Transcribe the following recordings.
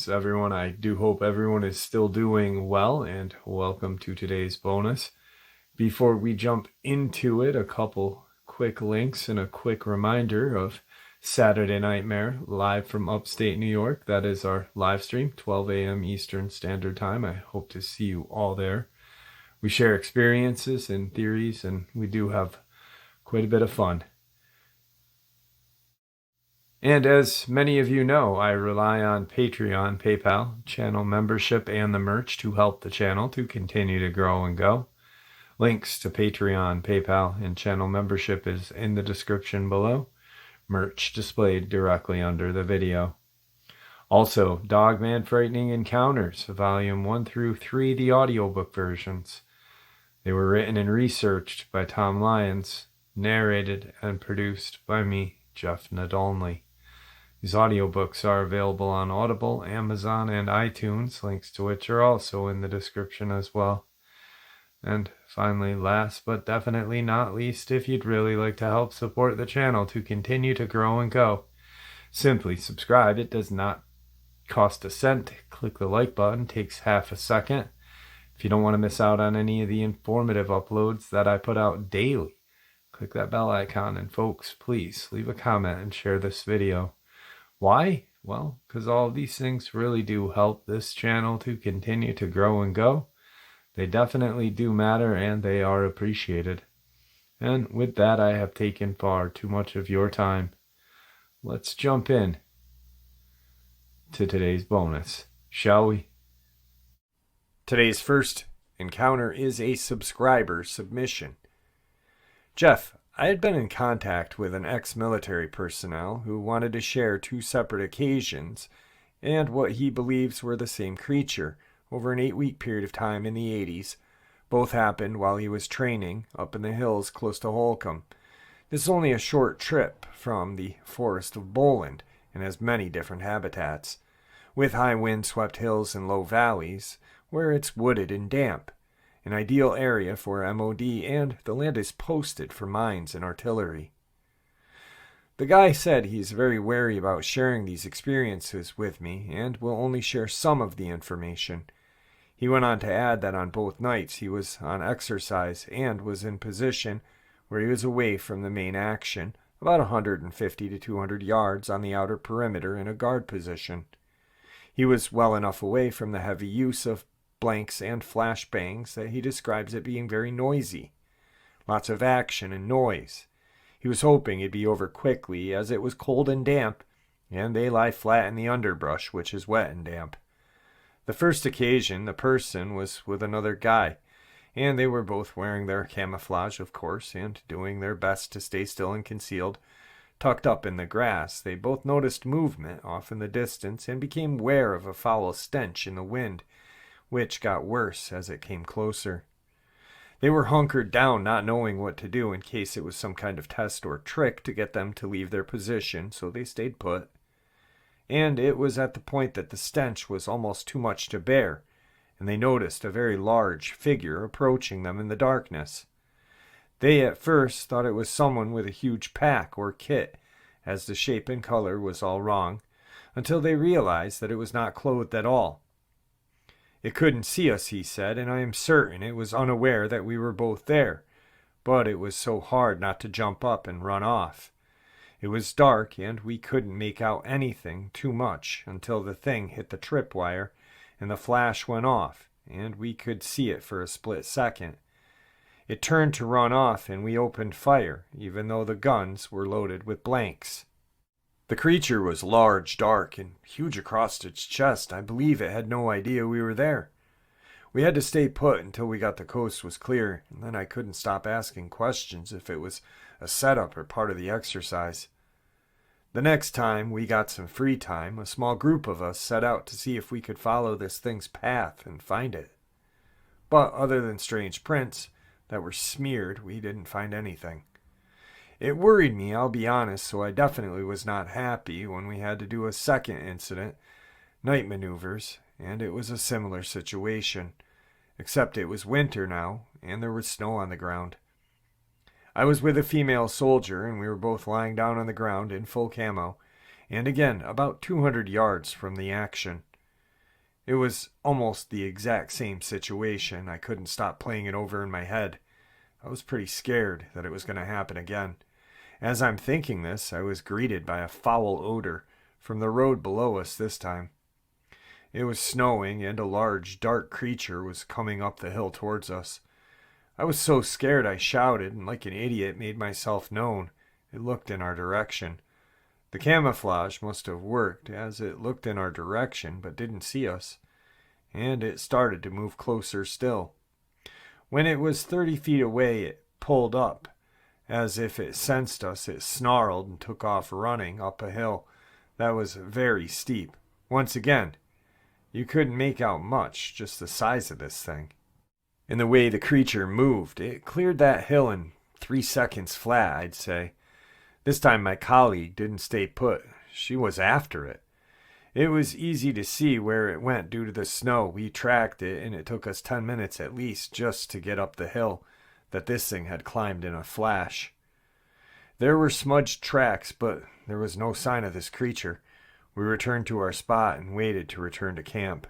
Everyone, I do hope everyone is still doing well, and welcome to today's bonus. Before we jump into it, a couple quick links and a quick reminder of Saturday Nightmare live from upstate New York. That is our live stream, 12 a.m. Eastern Standard Time. I hope to see you all there. We share experiences and theories, and we do have quite a bit of fun. And as many of you know, I rely on Patreon, PayPal, channel membership, and the merch to help the channel to continue to grow and go. Links to Patreon, PayPal, and channel membership is in the description below. Merch displayed directly under the video. Also, Dogman Frightening Encounters, Volume 1 through 3, the audiobook versions. They were written and researched by Tom Lyons, narrated and produced by me, Jeff Nadolny. These audiobooks are available on Audible, Amazon, and iTunes, links to which are also in the description as well. And finally, last but definitely not least, if you'd really like to help support the channel to continue to grow and go, simply subscribe. It does not cost a cent. Click the like button, takes half a second. If you don't want to miss out on any of the informative uploads that I put out daily, click that bell icon, and folks, please leave a comment and share this video. Why? Well, because all of these things really do help this channel to continue to grow and go. They definitely do matter, and they are appreciated. And with that, I have taken far too much of your time. Let's jump in to today's bonus, shall we? Today's first encounter is a subscriber submission. Jeff, I had been in contact with an ex-military personnel who wanted to share two separate occasions and what he believes were the same creature over an 8-week period of time in the 80s. Both happened while he was training up in the hills close to Holcomb. This is only a short trip from the forest of Boland and has many different habitats, with high wind-swept hills and low valleys where it's wooded and damp. An ideal area for MOD, and the land is posted for mines and artillery. The guy said he's very wary about sharing these experiences with me and will only share some of the information. He went on to add that on both nights he was on exercise and was in position where he was away from the main action, about 150 to 200 yards on the outer perimeter in a guard position. He was well enough away from the heavy use of blanks and flashbangs that he describes it being very noisy. Lots of action and noise. He was hoping it'd be over quickly as it was cold and damp, and they lie flat in the underbrush, which is wet and damp. The first occasion, the person was with another guy, and they were both wearing their camouflage, of course, and doing their best to stay still and concealed. Tucked up in the grass, they both noticed movement off in the distance and became aware of a foul stench in the wind, which got worse as it came closer. They were hunkered down, not knowing what to do in case it was some kind of test or trick to get them to leave their position, so they stayed put. And it was at the point that the stench was almost too much to bear, and they noticed a very large figure approaching them in the darkness. They at first thought it was someone with a huge pack or kit, as the shape and color was all wrong, until they realized that it was not clothed at all. It couldn't see us, he said, and I am certain it was unaware that we were both there, but it was so hard not to jump up and run off. It was dark, and we couldn't make out anything too much until the thing hit the tripwire, and the flash went off, and we could see it for a split second. It turned to run off, and we opened fire, even though the guns were loaded with blanks. The creature was large, dark, and huge across its chest. I believe it had no idea we were there. We had to stay put until we got the coast was clear, and then I couldn't stop asking questions if it was a setup or part of the exercise. The next time we got some free time, a small group of us set out to see if we could follow this thing's path and find it. But other than strange prints that were smeared, we didn't find anything. It worried me, I'll be honest, so I definitely was not happy when we had to do a second incident, night maneuvers, and it was a similar situation, except it was winter now, and there was snow on the ground. I was with a female soldier, and we were both lying down on the ground in full camo, and again, about 200 yards from the action. It was almost the exact same situation. I couldn't stop playing it over in my head. I was pretty scared that it was going to happen again. As I'm thinking this, I was greeted by a foul odor from the road below us this time. It was snowing, and a large, dark creature was coming up the hill towards us. I was so scared I shouted, and like an idiot made myself known. It looked in our direction. The camouflage must have worked, as it looked in our direction but didn't see us, and it started to move closer still. When it was 30 feet away, it pulled up. As if it sensed us, it snarled and took off running up a hill that was very steep. Once again, you couldn't make out much, just the size of this thing. And the way the creature moved, it cleared that hill in 3 seconds flat, I'd say. This time my colleague didn't stay put. She was after it. It was easy to see where it went due to the snow. We tracked it, and it took us 10 minutes at least just to get up the hill that this thing had climbed in a flash. There were smudged tracks, but there was no sign of this creature. We returned to our spot and waited to return to camp.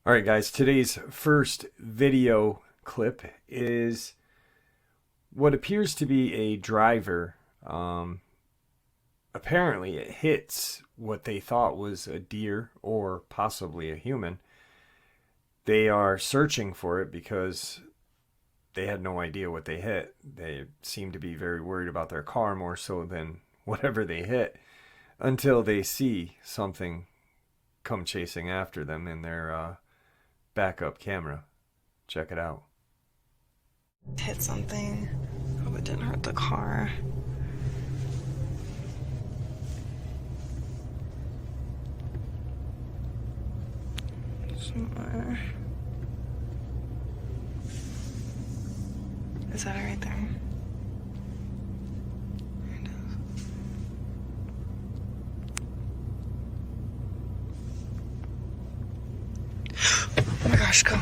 Alright guys, today's first video clip is what appears to be a driver. Apparently it hits what they thought was a deer or possibly a human. They are searching for it because they had no idea what they hit. They seem to be very worried about their car more so than whatever they hit, until they see something come chasing after them in their backup camera. Check it out. Hit something. Hope it didn't hurt the car. Somewhere. Is that it right there? It is. Oh my gosh, go.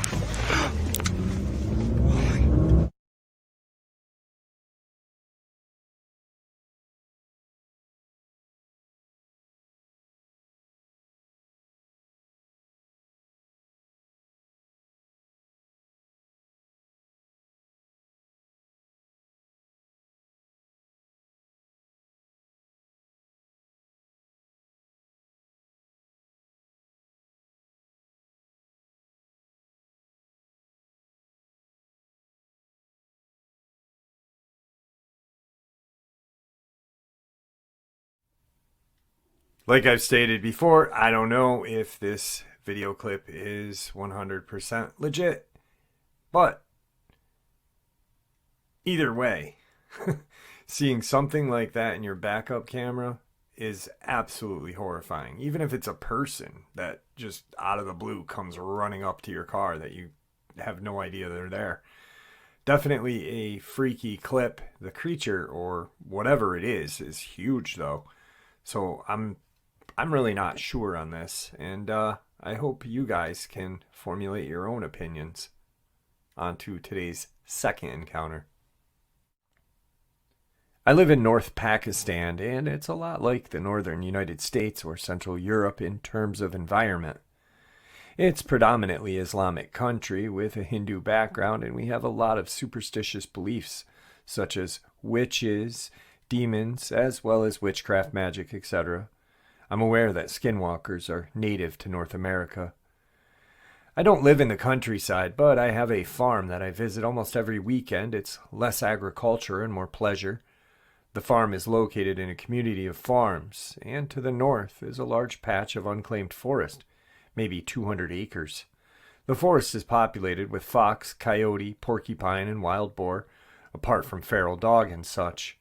Like I've stated before, I don't know if this video clip is 100% legit, but either way, seeing something like that in your backup camera is absolutely horrifying. Even if it's a person that just out of the blue comes running up to your car that you have no idea they're there. Definitely a freaky clip. The creature or whatever it is huge though. So I'm really not sure on this, and I hope you guys can formulate your own opinions onto today's second encounter. I live in North Pakistan, and it's a lot like the northern United States or Central Europe in terms of environment. It's predominantly Islamic country with a Hindu background, and we have a lot of superstitious beliefs, such as witches, demons, as well as witchcraft, magic, etc. I'm aware that skinwalkers are native to North America. I don't live in the countryside, but I have a farm that I visit almost every weekend. It's less agriculture and more pleasure. The farm is located in a community of farms, and to the north is a large patch of unclaimed forest, maybe 200 acres. The forest is populated with fox, coyote, porcupine, and wild boar, apart from feral dog and such.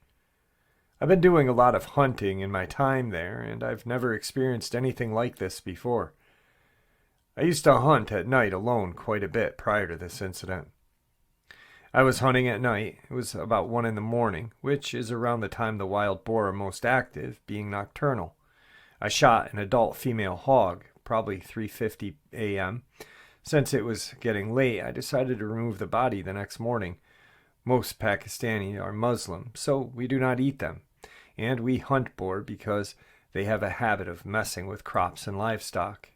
I've been doing a lot of hunting in my time there, and I've never experienced anything like this before. I used to hunt at night alone quite a bit prior to this incident. I was hunting at night. It was about 1 in the morning, which is around the time the wild boar are most active, being nocturnal. I shot an adult female hog, probably 3:50 a.m., Since it was getting late, I decided to remove the body the next morning. Most Pakistani are Muslim, so we do not eat them, and we hunt boar because they have a habit of messing with crops and livestock.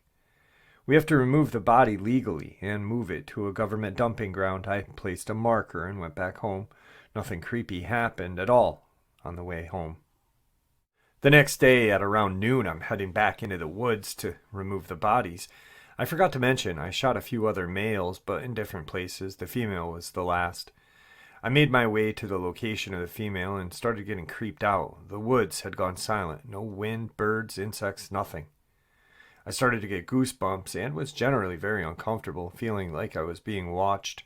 We have to remove the body legally and move it to a government dumping ground. I placed a marker and went back home. Nothing creepy happened at all on the way home. The next day at around noon, I'm heading back into the woods to remove the bodies. I forgot to mention I shot a few other males, but in different places. The female was the last. I made my way to the location of the female and started getting creeped out. The woods had gone silent. No wind, birds, insects, nothing. I started to get goosebumps and was generally very uncomfortable, feeling like I was being watched.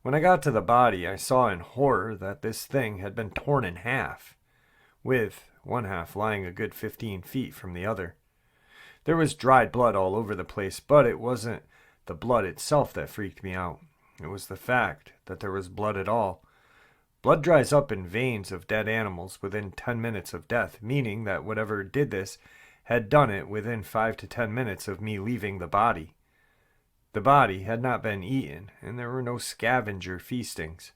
When I got to the body, I saw in horror that this thing had been torn in half, with one half lying a good 15 feet from the other. There was dried blood all over the place, but it wasn't the blood itself that freaked me out. It was the fact that there was blood at all. Blood dries up in veins of dead animals within 10 minutes of death, meaning that whatever did this had done it within 5 to 10 minutes of me leaving the body. The body had not been eaten, and there were no scavenger feastings,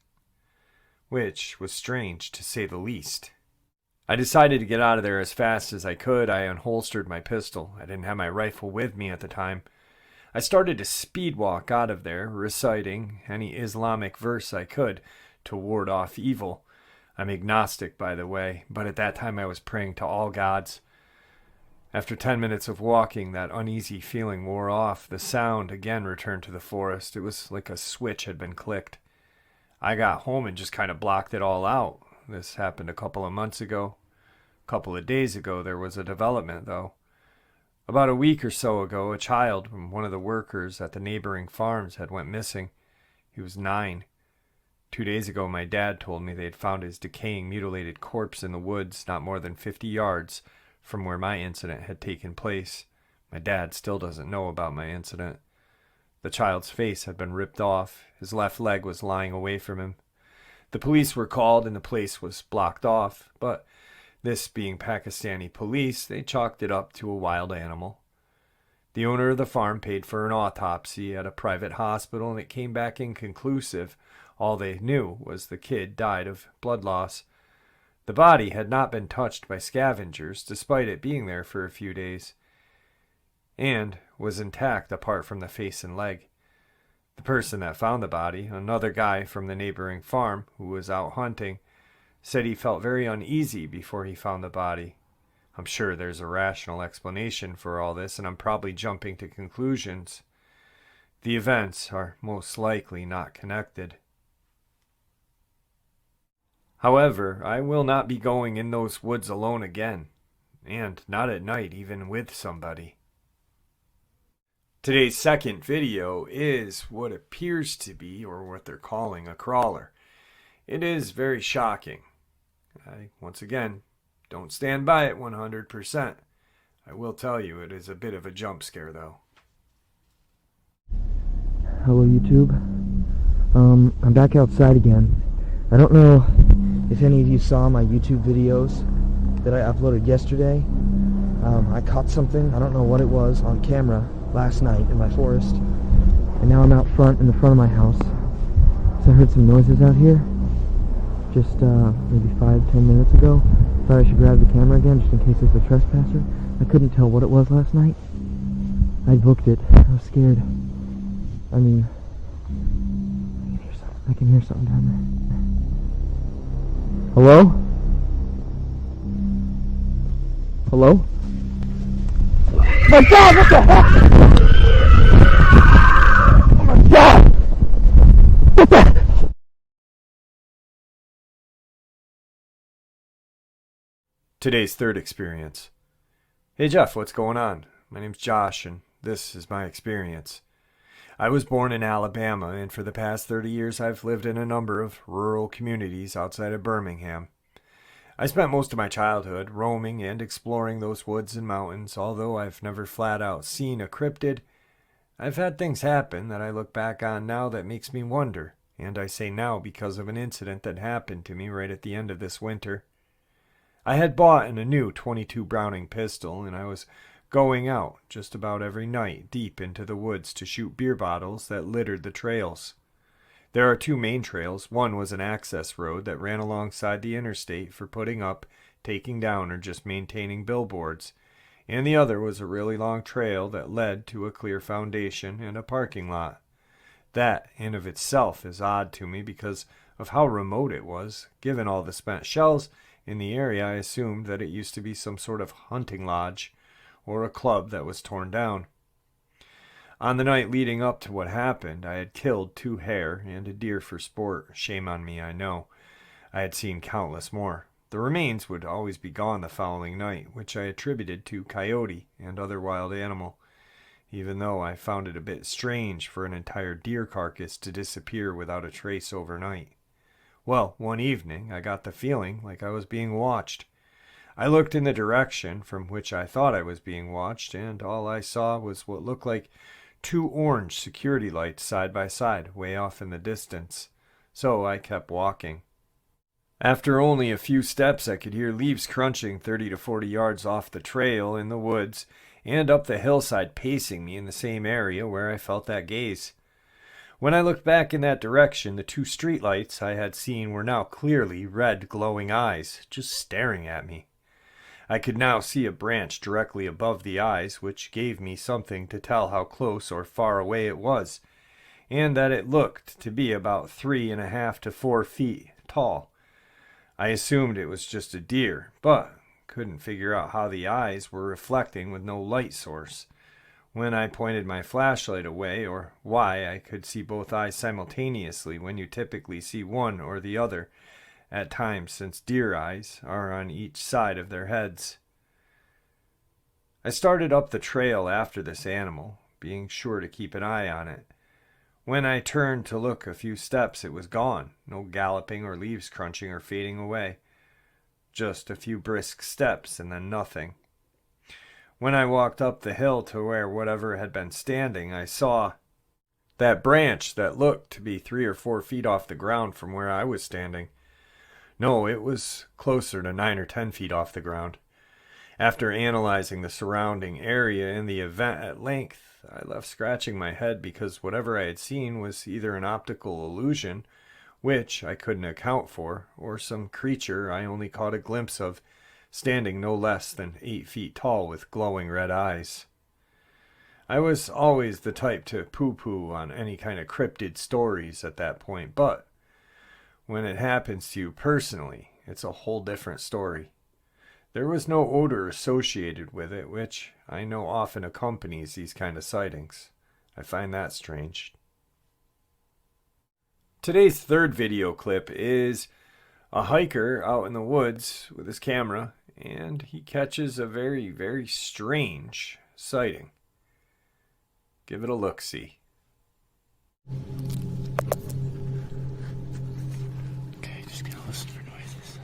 which was strange to say the least. I decided to get out of there as fast as I could. I unholstered my pistol. I didn't have my rifle with me at the time. I started to speed walk out of there, reciting any Islamic verse I could to ward off evil. I'm agnostic, by the way, but at that time I was praying to all gods. After 10 minutes of walking, that uneasy feeling wore off. The sound again returned to the forest. It was like a switch had been clicked. I got home and just kind of blocked it all out. This happened a couple of months ago. A couple of days ago, there was a development, though. About a week or so ago, a child from one of the workers at the neighboring farms had went missing. He was 9. 2 days ago, my dad told me they had found his decaying, mutilated corpse in the woods not more than 50 yards from where my incident had taken place. My dad still doesn't know about my incident. The child's face had been ripped off. His left leg was lying away from him. The police were called and the place was blocked off, but this being Pakistani police, they chalked it up to a wild animal. The owner of the farm paid for an autopsy at a private hospital, and it came back inconclusive. All they knew was the kid died of blood loss. The body had not been touched by scavengers, despite it being there for a few days, and was intact apart from the face and leg. The person that found the body, another guy from the neighboring farm who was out hunting, said he felt very uneasy before he found the body. I'm sure there's a rational explanation for all this, and I'm probably jumping to conclusions. The events are most likely not connected. However, I will not be going in those woods alone again, and not at night even with somebody. Today's second video is what appears to be, or what they're calling, a crawler. It is very shocking. I, once again, don't stand by it 100%. I will tell you it is a bit of a jump scare, though. Hello, YouTube. I'm back outside again. I don't know if any of you saw my YouTube videos that I uploaded yesterday. I caught something, I don't know what it was, on camera last night in my forest. And now I'm out front, in the front of my house. So I heard some noises out here just maybe 5-10 minutes ago. Thought I should grab the camera again just in case it's a trespasser. I couldn't tell what it was last night. I booked it. I was scared. I mean, I can hear something down there. Hello? Hello? My God, what the heck? Oh my God! What the? Today's third experience. Hey Jeff, what's going on? My name's Josh, and this is my experience. I was born in Alabama, and for the past 30 years I've lived in a number of rural communities outside of Birmingham. I spent most of my childhood roaming and exploring those woods and mountains. Although I've never flat out seen a cryptid, I've had things happen that I look back on now that makes me wonder, and I say now because of an incident that happened to me right at the end of this winter. I had bought a new .22 Browning pistol, and I was going out just about every night deep into the woods to shoot beer bottles that littered the trails. There are two main trails. One was an access road that ran alongside the interstate for putting up, taking down, or just maintaining billboards, and the other was a really long trail that led to a clear foundation and a parking lot. That, in of itself, is odd to me because of how remote it was. Given all the spent shells in the area, I assumed that it used to be some sort of hunting lodge or a club that was torn down. On the night leading up to what happened, I had killed 2 hare and a deer for sport. Shame on me, I know. I had seen countless more. The remains would always be gone the following night, which I attributed to coyote and other wild animal, even though I found it a bit strange for an entire deer carcass to disappear without a trace overnight. Well, one evening, I got the feeling like I was being watched. I looked in the direction from which I thought I was being watched, and all I saw was what looked like 2 orange security lights side by side, way off in the distance. So I kept walking. After only a few steps, I could hear leaves crunching 30 to 40 yards off the trail in the woods, and up the hillside pacing me in the same area where I felt that gaze. When I looked back in that direction, the 2 streetlights I had seen were now clearly red glowing eyes, just staring at me. I could now see a branch directly above the eyes, which gave me something to tell how close or far away it was, and that it looked to be about 3.5 to 4 feet tall. I assumed it was just a deer, but couldn't figure out how the eyes were reflecting with no light source. When I pointed my flashlight away, or why I could see both eyes simultaneously when you typically see one or the other at times, since deer eyes are on each side of their heads. I started up the trail after this animal, being sure to keep an eye on it. When I turned to look a few steps, it was gone. No galloping or leaves crunching or fading away. Just a few brisk steps and then nothing. When I walked up the hill to where whatever had been standing, I saw that branch that looked to be 3 or 4 feet off the ground from where I was standing. No, it was closer to 9 or 10 feet off the ground. After analyzing the surrounding area and the event at length, I left scratching my head because whatever I had seen was either an optical illusion, which I couldn't account for, or some creature I only caught a glimpse of, standing no less than 8 feet tall with glowing red eyes. I was always the type to poo-poo on any kind of cryptid stories at that point, but when it happens to you personally, it's a whole different story. There was no odor associated with it, which I know often accompanies these kind of sightings. I find that strange. Today's third video clip is a hiker out in the woods with his camera, and he catches a very, very strange sighting. Give it a look-see. Okay, just gonna listen for noises.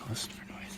Listen for noises.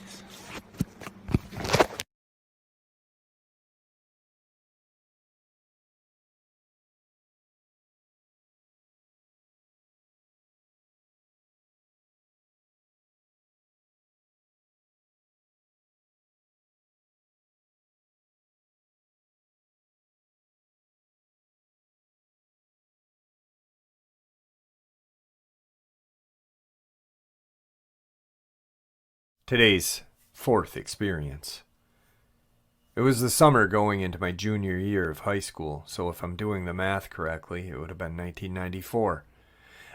Today's fourth experience. It was the summer going into my junior year of high school, so if I'm doing the math correctly, it would have been 1994.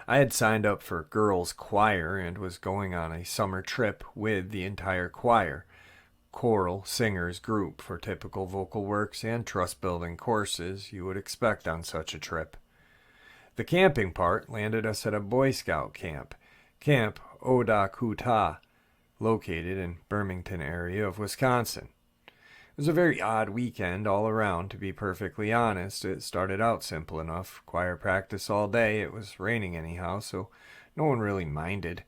I had signed up for girls' choir and was going on a summer trip with the entire choir, choral singers group for typical vocal works and trust-building courses you would expect on such a trip. The camping part landed us at a Boy Scout camp, Camp Odakuta, located in Birmingham area of Wisconsin. It was a very odd weekend all around, to be perfectly honest. It started out simple enough. Choir practice all day. It was raining anyhow, so no one really minded.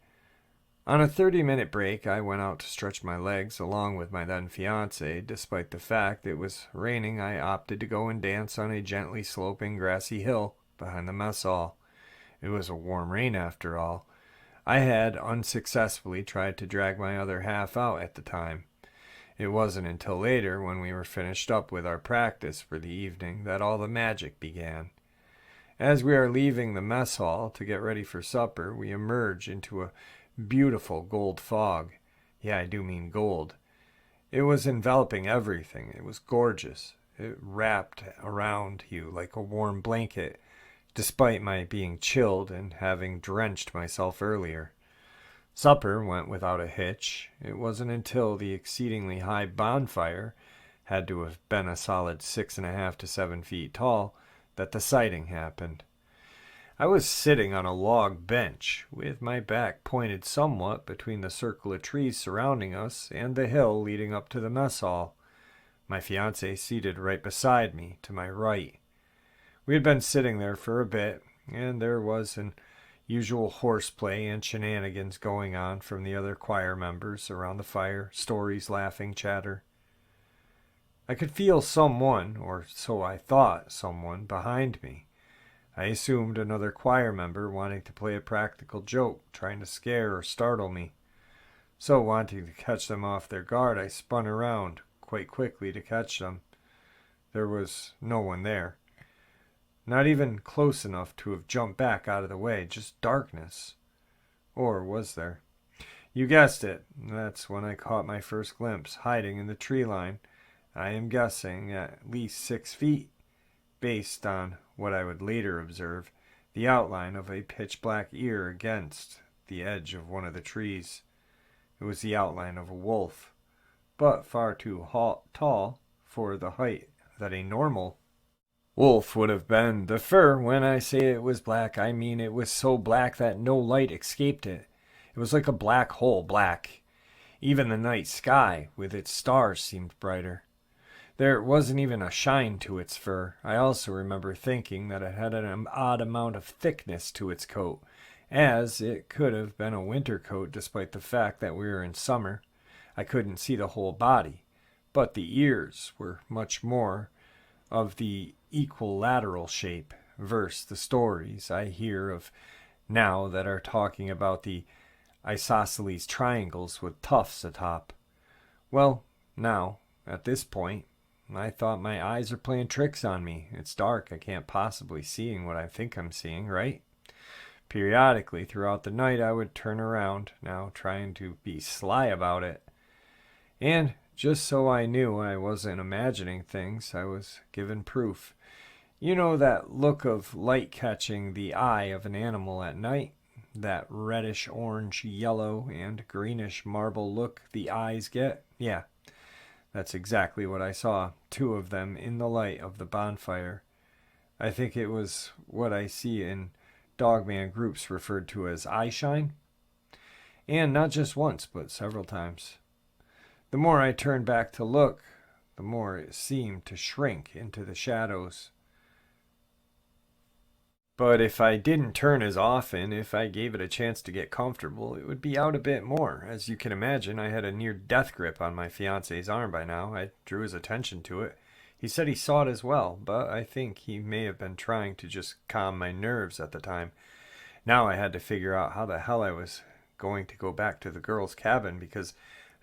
On a 30-minute break, I went out to stretch my legs along with my then fiance. Despite the fact it was raining, I opted to go and dance on a gently sloping grassy hill behind the mess hall. It was a warm rain after all. I had unsuccessfully tried to drag my other half out at the time. It wasn't until later, when we were finished up with our practice for the evening, that all the magic began. As we are leaving the mess hall to get ready for supper, we emerge into a beautiful gold fog. Yeah, I do mean gold. It was enveloping everything. It was gorgeous. It wrapped around you like a warm blanket, despite my being chilled and having drenched myself earlier. Supper went without a hitch. It wasn't until the exceedingly high bonfire had to have been a solid 6.5 to 7 feet tall that the sighting happened. I was sitting on a log bench, with my back pointed somewhat between the circle of trees surrounding us and the hill leading up to the mess hall. My fiancée seated right beside me, to my right. We had been sitting there for a bit, and there was an usual horseplay and shenanigans going on from the other choir members around the fire, stories, laughing, chatter. I could feel someone, or so I thought someone, behind me. I assumed another choir member wanting to play a practical joke, trying to scare or startle me. So, wanting to catch them off their guard, I spun around quite quickly to catch them. There was no one there. Not even close enough to have jumped back out of the way, just darkness. Or was there? You guessed it. That's when I caught my first glimpse, hiding in the tree line. I am guessing at least 6 feet, based on what I would later observe, the outline of a pitch-black ear against the edge of one of the trees. It was the outline of a wolf, but far too tall for the height that a normal wolf would have been. The fur, when I say it was black, I mean it was so black that no light escaped it. It was like a black hole black. Even the night sky, with its stars, seemed brighter. There wasn't even a shine to its fur. I also remember thinking that it had an odd amount of thickness to its coat, as it could have been a winter coat despite the fact that we were in summer. I couldn't see the whole body, but the ears were much more of the equilateral shape, versus the stories I hear of now that are talking about the isosceles triangles with tufts atop. Well, now, at this point, I thought my eyes are playing tricks on me. It's dark. I can't possibly see what I think I'm seeing, right? Periodically throughout the night, I would turn around, now trying to be sly about it. And just so I knew I wasn't imagining things, I was given proof. You know that look of light catching the eye of an animal at night? That reddish, orange, yellow, and greenish marble look the eyes get? Yeah. That's exactly what I saw, 2 of them in the light of the bonfire. I think it was what I see in Dogman groups referred to as eye shine. And not just once, but several times. The more I turned back to look, the more it seemed to shrink into the shadows. But if I didn't turn as often, if I gave it a chance to get comfortable, it would be out a bit more. As you can imagine, I had a near-death grip on my fiancé's arm by now. I drew his attention to it. He said he saw it as well, but I think he may have been trying to just calm my nerves at the time. Now I had to figure out how the hell I was going to go back to the girls' cabin, because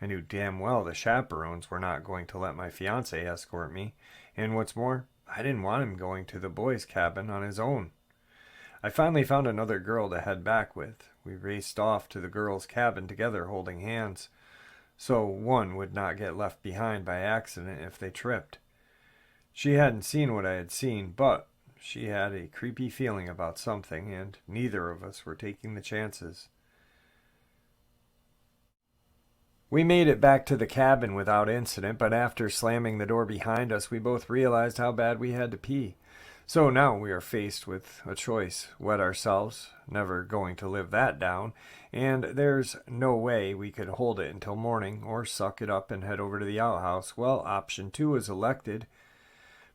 I knew damn well the chaperones were not going to let my fiancé escort me. And what's more, I didn't want him going to the boys' cabin on his own. I finally found another girl to head back with. We raced off to the girls' cabin together, holding hands, so one would not get left behind by accident if they tripped. She hadn't seen what I had seen, but she had a creepy feeling about something, and neither of us were taking the chances. We made it back to the cabin without incident, but after slamming the door behind us, we both realized how bad we had to pee. So now we are faced with a choice: wet ourselves, never going to live that down, and there's no way we could hold it until morning, or suck it up and head over to the outhouse. Well, option 2 was elected.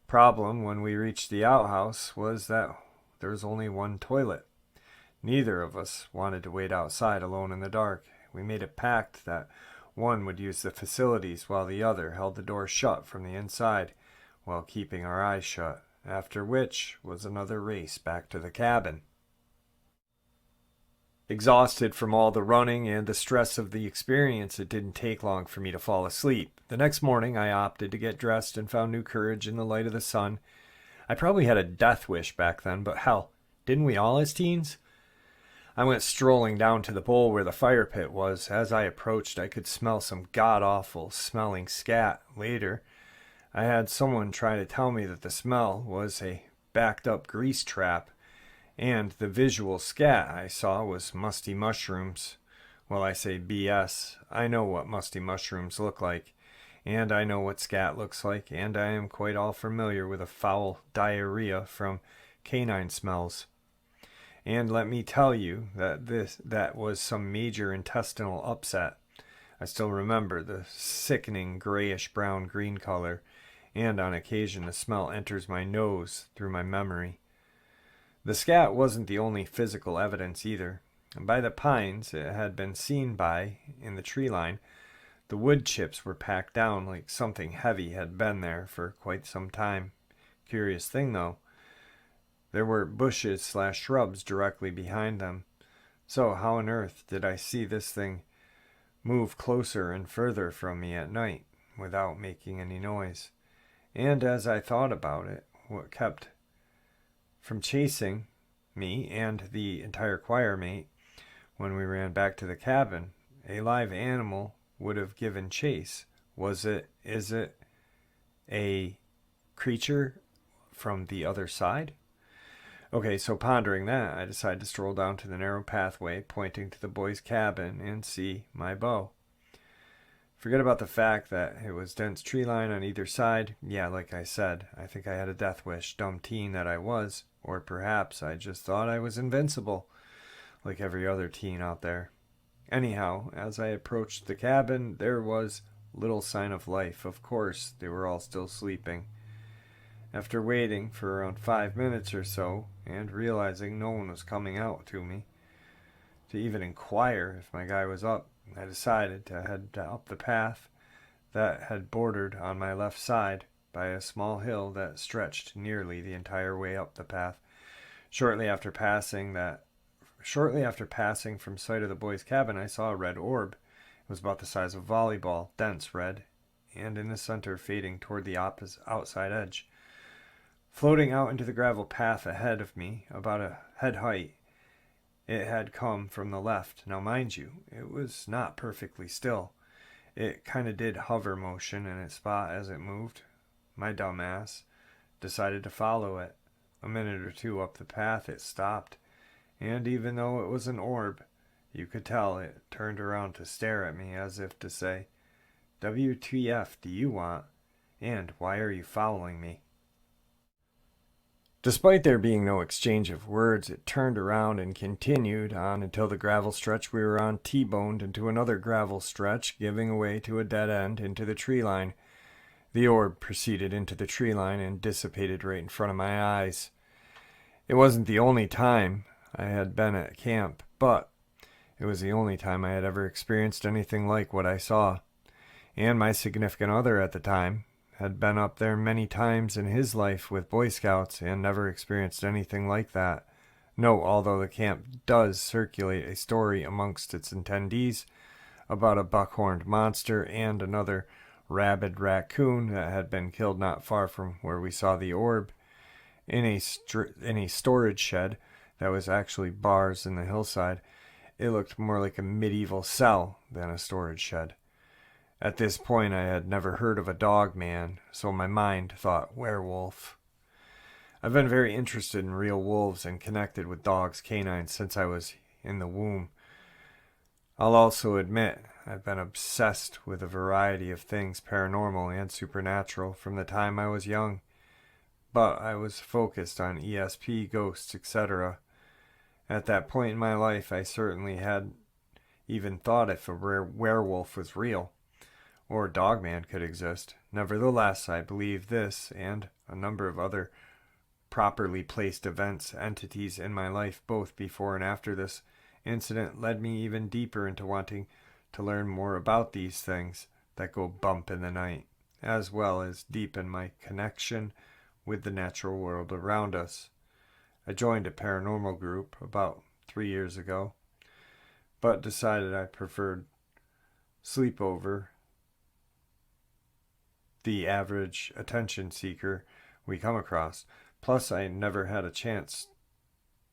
Problem when we reached the outhouse was that there was only one toilet. Neither of us wanted to wait outside alone in the dark. We made a pact that one would use the facilities while the other held the door shut from the inside while keeping our eyes shut, after which was another race back to the cabin. Exhausted from all the running and the stress of the experience, it didn't take long for me to fall asleep. The next morning, I opted to get dressed and found new courage in the light of the sun. I probably had a death wish back then, but hell, didn't we all as teens? I went strolling down to the bowl where the fire pit was. As I approached, I could smell some god-awful smelling scat. Later, I had someone try to tell me that the smell was a backed-up grease trap, and the visual scat I saw was musty mushrooms. Well, I say BS. I know what musty mushrooms look like, and I know what scat looks like, and I am quite all familiar with a foul diarrhea from canine smells. And let me tell you that was some major intestinal upset. I still remember the sickening grayish-brown green color, and on occasion the smell enters my nose through my memory. The scat wasn't the only physical evidence either. By the pines it had been seen by, in the tree line, the wood chips were packed down like something heavy had been there for quite some time. Curious thing though, there were bushes/shrubs directly behind them. So how on earth did I see this thing move closer and further from me at night without making any noise? And as I thought about it, what kept from chasing me and the entire choir mate when we ran back to the cabin, a live animal would have given chase. Is it a creature from the other side? Okay, so pondering that, I decided to stroll down to the narrow pathway pointing to the boys' cabin and see my bow. Forget about the fact that it was dense tree line on either side. Yeah, like I said, I think I had a death wish, dumb teen that I was. Or perhaps I just thought I was invincible, like every other teen out there. Anyhow, as I approached the cabin, there was little sign of life. Of course, they were all still sleeping. After waiting for around 5 minutes or so, and realizing no one was coming out to me to even inquire if my guy was up, I decided to head up the path that had bordered on my left side by a small hill that stretched nearly the entire way up the path. Shortly after passing from sight of the boys' cabin, I saw a red orb. It was about the size of a volleyball, dense red, and in the center fading toward the opposite outside edge. Floating out into the gravel path ahead of me, about a head height, it had come from the left. Now mind you, it was not perfectly still. It kind of did hover motion in its spot as it moved. My dumb ass decided to follow it. A minute or two up the path it stopped, and even though it was an orb, you could tell it turned around to stare at me as if to say, "WTF do you want? And why are you following me?" Despite there being no exchange of words, it turned around and continued on until the gravel stretch we were on T-boned into another gravel stretch, giving away to a dead end into the tree line. The orb proceeded into the tree line and dissipated right in front of my eyes. It wasn't the only time I had been at camp, but it was the only time I had ever experienced anything like what I saw. And my significant other at the time had been up there many times in his life with Boy Scouts and never experienced anything like that. No, although the camp does circulate a story amongst its attendees about a buck-horned monster and another rabid raccoon that had been killed not far from where we saw the orb in a storage shed that was actually bars in the hillside. It looked more like a medieval cell than a storage shed. At this point, I had never heard of a Dogman, so my mind thought werewolf. I've been very interested in real wolves and connected with dogs, canines, since I was in the womb. I'll also admit I've been obsessed with a variety of things paranormal and supernatural from the time I was young. but I was focused on ESP, ghosts, etc. At that point in my life, I certainly had even thought if a werewolf was real, or Dogman could exist. Nevertheless, I believe this and a number of other properly placed events, entities in my life, both before and after this incident, led me even deeper into wanting to learn more about these things that go bump in the night, as well as deepen my connection with the natural world around us. I joined a paranormal group about 3 years ago, but decided I preferred sleep over the average attention seeker we come across. Plus, I never had a chance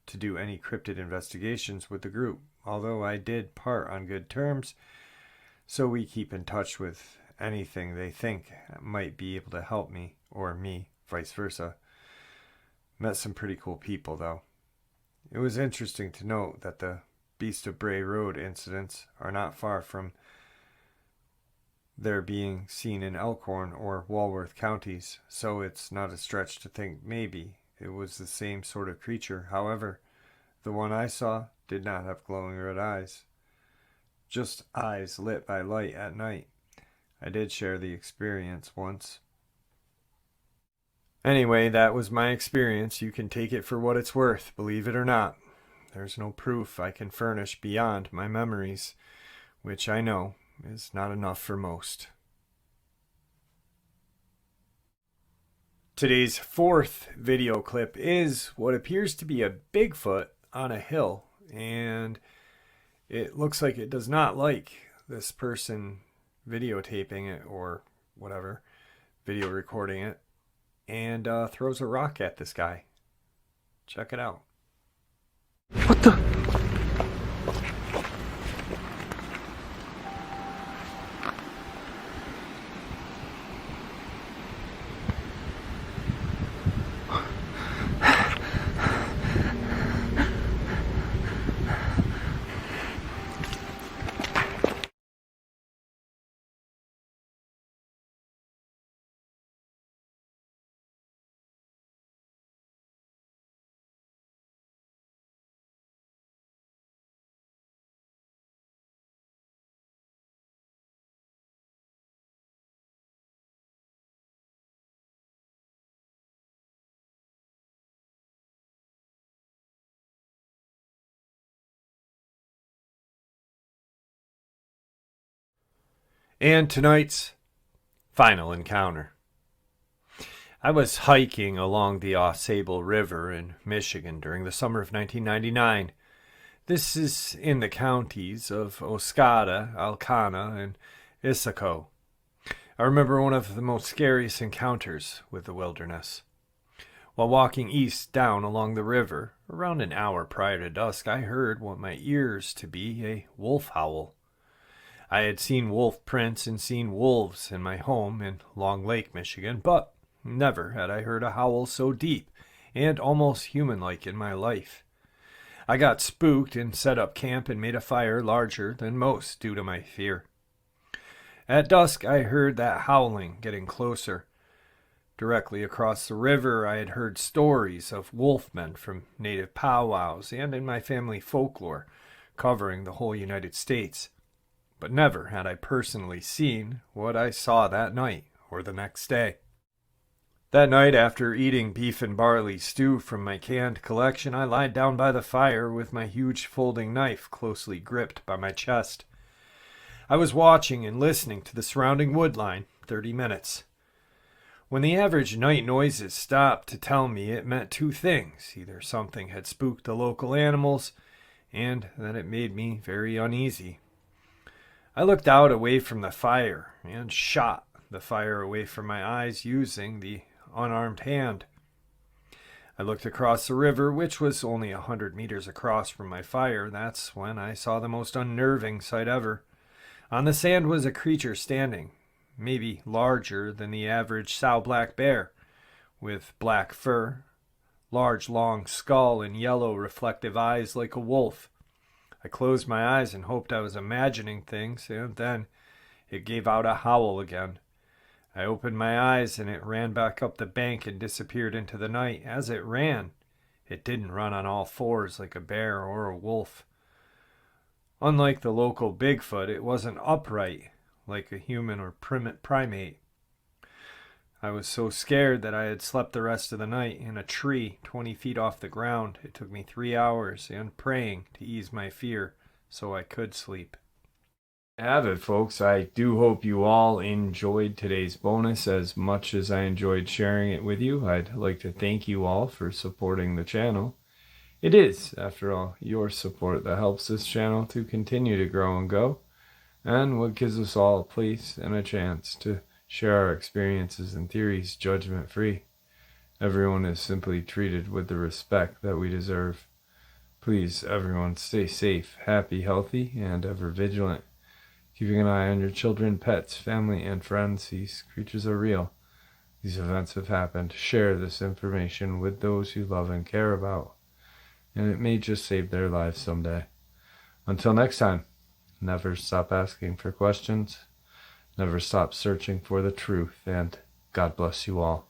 to do any cryptid investigations with the group, although I did part on good terms, so we keep in touch with anything they think might be able to help me, or me, vice versa. Met some pretty cool people, though. It was interesting to note that the Beast of Bray Road incidents are not far from their being seen in Elkhorn or Walworth counties, so it's not a stretch to think maybe it was the same sort of creature. However, the one I saw did not have glowing red eyes, just eyes lit by light at night. I did share the experience once. Anyway, that was my experience. You can take it for what it's worth, believe it or not. There's no proof I can furnish beyond my memories, which I know is not enough for most. Today's fourth video clip is what appears to be a Bigfoot on a hill, and it looks like it does not like this person videotaping it or whatever, video recording it, and throws a rock at this guy. Check it out. What the? And tonight's final encounter. I was hiking along the Au Sable River in Michigan during the summer of 1999. This is in the counties of Oscoda, Alcana, and Issaquah. I remember one of the most scariest encounters with the wilderness. While walking east down along the river, around an hour prior to dusk, I heard what my ears to be a wolf howl. I had seen wolf prints and seen wolves in my home in Long Lake, Michigan, but never had I heard a howl so deep and almost human-like in my life. I got spooked and set up camp and made a fire larger than most due to my fear. At dusk, I heard that howling getting closer. Directly across the river, I had heard stories of wolfmen from native powwows and in my family folklore covering the whole United States. But never had I personally seen what I saw that night or the next day. That night, after eating beef and barley stew from my canned collection, I lied down by the fire with my huge folding knife closely gripped by my chest. I was watching and listening to the surrounding woodline 30 minutes. When the average night noises stopped to tell me, it meant two things. Either something had spooked the local animals, and that it made me very uneasy. I looked out away from the fire and shot the fire away from my eyes using the unarmed hand. I looked across the river, which was only 100 meters across from my fire. That's when I saw the most unnerving sight ever. On the sand was a creature standing, maybe larger than the average sow black bear, with black fur, large long skull, and yellow reflective eyes like a wolf. I closed my eyes and hoped I was imagining things, and then it gave out a howl again. I opened my eyes and it ran back up the bank and disappeared into the night. As it ran, it didn't run on all fours like a bear or a wolf. Unlike the local Bigfoot, it wasn't upright like a human or primate. I was so scared that I had slept the rest of the night in a tree 20 feet off the ground. It took me 3 hours and praying to ease my fear so I could sleep. Have it, folks. I do hope you all enjoyed today's bonus as much as I enjoyed sharing it with you. I'd like to thank you all for supporting the channel. It is, after all, your support that helps this channel to continue to grow and go, and what gives us all a place and a chance to share our experiences and theories judgment-free. Everyone is simply treated with the respect that we deserve. Please, everyone, stay safe, happy, healthy, and ever vigilant. Keeping an eye on your children, pets, family, and friends. These creatures are real. These events have happened. Share this information with those you love and care about, and it may just save their lives someday. Until next time, never stop asking for questions, never stop searching for the truth, and God bless you all.